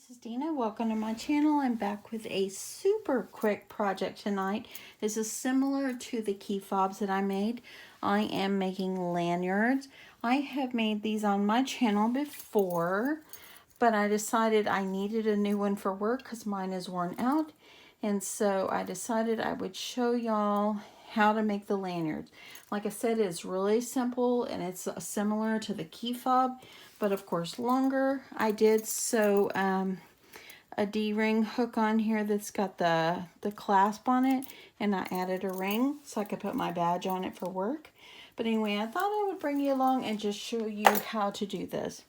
this is Dina. Welcome to my channel. I'm back with a super quick project tonight. This is similar to the key fobs that I made. I am making lanyards. I have made these on my channel before, but I decided I needed a new one for work because mine is worn out. And so I decided I would show y'all how to make the lanyards. Like I said, it's really simple and it's similar to the key fob, but of course longer. I did sew a D-ring hook on here that's got the clasp on it, and I added a ring so I could put my badge on it for work. But anyway, I thought I would bring you along and just show you how to do this.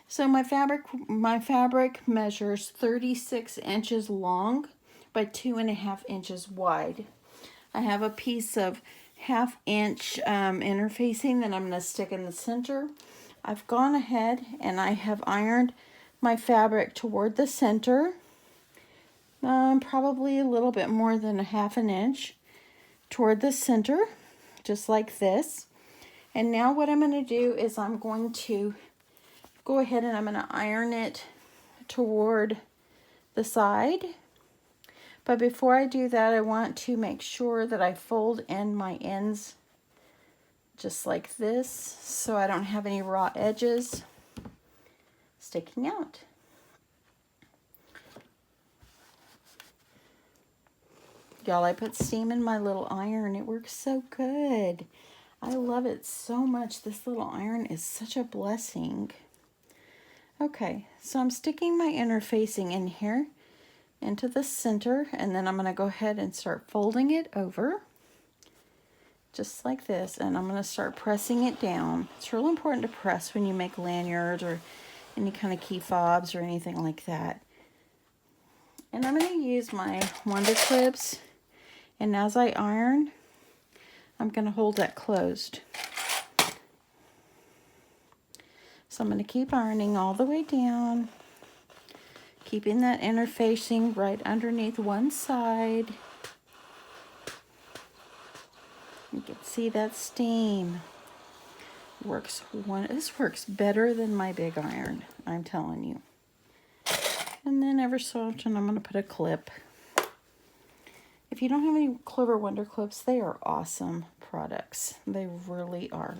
So my fabric measures 36 inches long by 2.5 inches wide. I have a piece of 1/2 inch interfacing that I'm going to stick in the center. I've gone ahead and I have ironed my fabric toward the center, probably a little bit more than 1/2 inch toward the center, just like this. And now what I'm going to do is I'm going to go ahead and I'm going to iron it toward the side. But before I do that, I want to make sure that I fold in my ends just like this so I don't have any raw edges sticking out. Y'all, I put steam in my little iron. It works so good. I love it so much. This little iron is such a blessing. Okay, so I'm sticking my interfacing in here into the center, and then I'm going to go ahead and start folding it over just like this, and I'm going to start pressing it down. It's real important to press when you make lanyards or any kind of key fobs or anything like that. And I'm going to use my Wonder Clips, and as I iron, I'm going to hold that closed. So I'm going to keep ironing all the way down, keeping that interfacing right underneath one side. You can see that steam. This works better than my big iron, I'm telling you. And then ever so often I'm going to put a clip. If you don't have any Clover Wonder Clips, they are awesome products. They really are.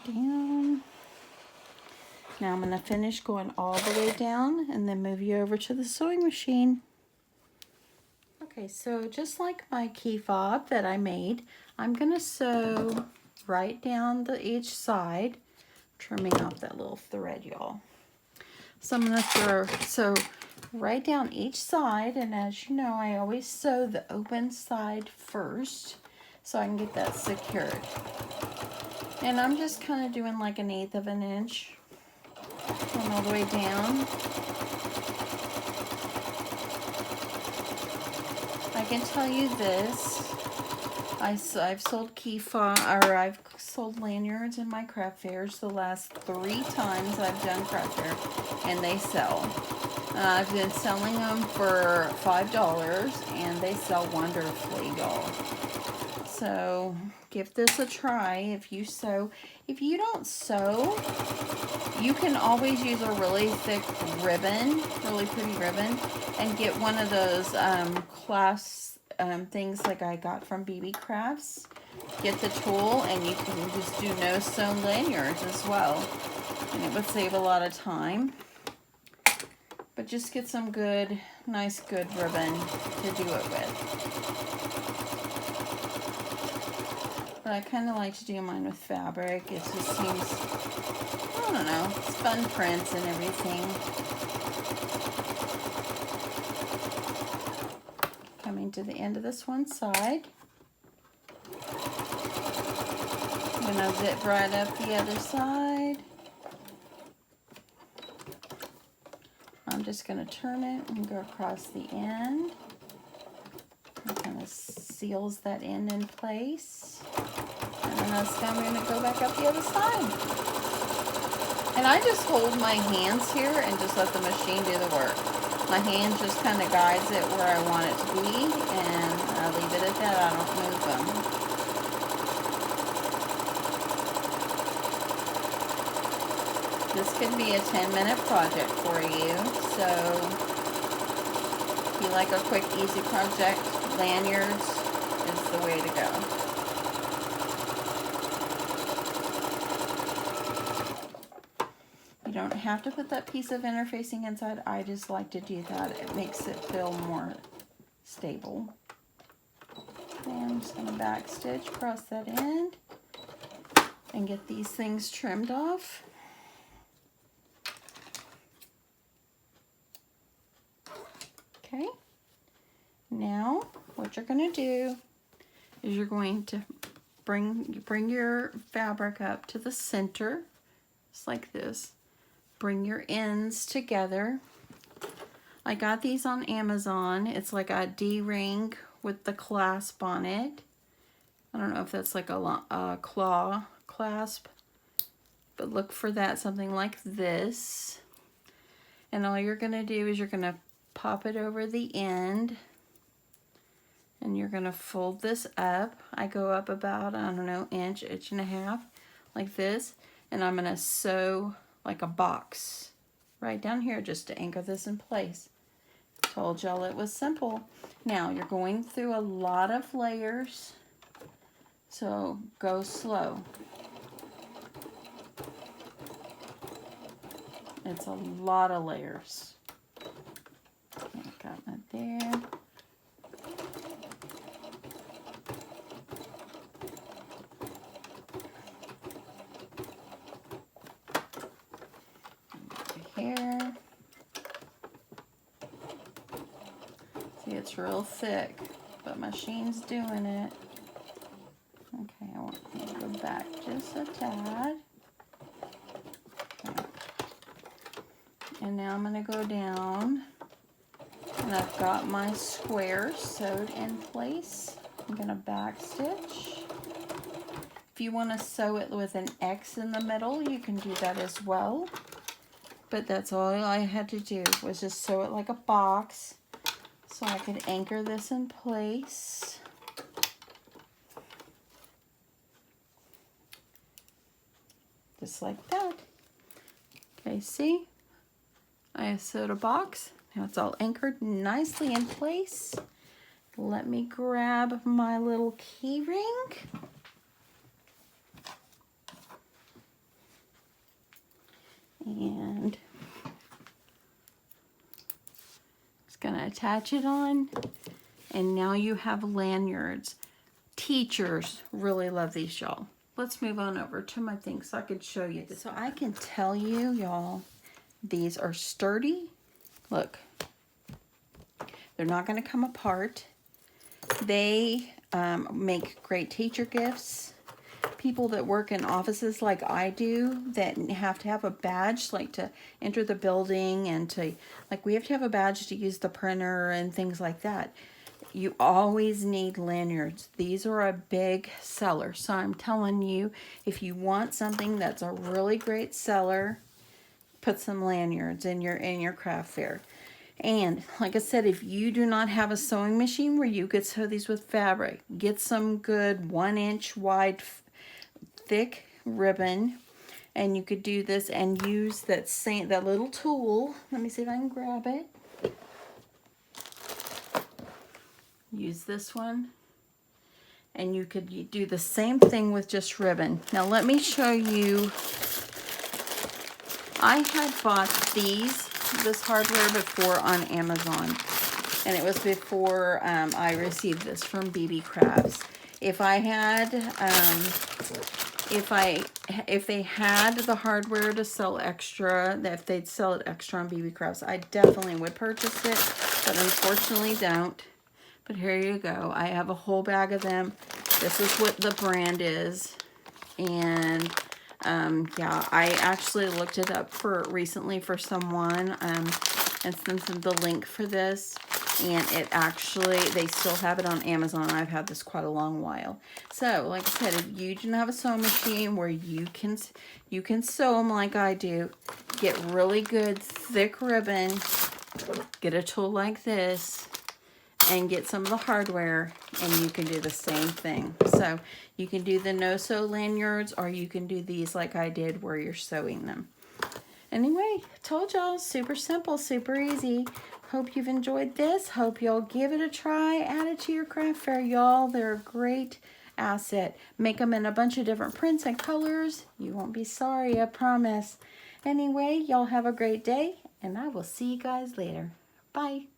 Down. Now I'm going to finish going all the way down and then move you over to the sewing machine. Okay, so just like my key fob that I made, I'm going to sew right down each side, trimming off that little thread, y'all. So I'm going to sew right down each side, and as you know, I always sew the open side first so I can get that secured. And I'm just kind of doing like 1/8 of an inch, going all the way down. I can tell you this, I've sold I've sold lanyards in my craft fairs the last 3 times I've done craft fair, and they sell. I've been selling them for $5, and they sell wonderfully, y'all. So give this a try if you sew. If you don't sew, you can always use a really thick ribbon, really pretty ribbon, and get one of those clasp things like I got from BB Crafts. Get the tool, and you can just do no sewn lanyards as well, and it would save a lot of time. But just get some nice good ribbon to do it with. But I kind of like to do mine with fabric. It just seems, I don't know, it's fun prints and everything. Coming to the end of this one side. I'm going to zip right up the other side. I'm just going to turn it and go across the end. It kind of seals that end in place. And then I'm going to go back up the other side. And I just hold my hands here and just let the machine do the work. My hand just kind of guides it where I want it to be, and I leave it at that. I don't move them. This could be a 10-minute project for you. So if you like a quick, easy project, lanyards is the way to go. You don't have to put that piece of interfacing inside. I just like to do that. It makes it feel more stable. Okay, I'm just going to back stitch across that end and get these things trimmed off. Okay, now what you're going to do is you're going to bring your fabric up to the center, just like this. Bring your ends together. I got these on Amazon. It's like a D-ring with the clasp on it. I don't know if that's like a claw clasp, but look for that, something like this. And all you're going to do is you're going to pop it over the end, and you're going to fold this up. I go up about, I don't know, inch and a half, like this, and I'm going to sew like a box right down here just to anchor this in place. Told y'all it was simple. Now you're going through a lot of layers, so go slow. It's a lot of layers. Okay, got that there. Here. See, it's real thick, but my machine's doing it. Okay, I want to go back just a tad. Okay. And now I'm going to go down, and I've got my square sewed in place. I'm going to back stitch. If you want to sew it with an X in the middle, you can do that as well. But that's all I had to do, was just sew it like a box so I could anchor this in place. Just like that. Okay, see? I sewed a box. Now it's all anchored nicely in place. Let me grab my little key ring. And just gonna attach it on. And now you have lanyards. Teachers really love these, y'all. Let's move on over to my thing so I can show you this. So I can tell you, y'all, these are sturdy. Look, they're not gonna come apart. They make great teacher gifts. People that work in offices like I do that have to have a badge, like to enter the building, and to, like, we have to have a badge to use the printer and things like that. You always need lanyards. These are a big seller. So I'm telling you, if you want something that's a really great seller, put some lanyards in your craft fair. And like I said, if you do not have a sewing machine where you could sew these with fabric, get some good 1-inch wide thick ribbon, and you could do this and use that little tool. Let me see if I can grab it. Use this one, and you could do the same thing with just ribbon. Now let me show you. I had bought this hardware before on Amazon, and it was before I received this from BB Crafts. If they had the hardware to sell extra, if they'd sell it extra on BB Crafts, I definitely would purchase it, but unfortunately don't. But here you go. I have a whole bag of them. This is what the brand is. And yeah, I actually looked it up recently for someone and sent them the link for this. And it actually, they still have it on Amazon. I've had this quite a long while. So, like I said, if you do not have a sewing machine where you can sew them like I do, get really good thick ribbon, get a tool like this, and get some of the hardware, and you can do the same thing. So you can do the no-sew lanyards, or you can do these like I did where you're sewing them. Anyway, told y'all, super simple, super easy. Hope you've enjoyed this. Hope you'll give it a try. Add it to your craft fair, y'all. They're a great asset. Make them in a bunch of different prints and colors. You won't be sorry, I promise. Anyway, y'all have a great day, and I will see you guys later. Bye.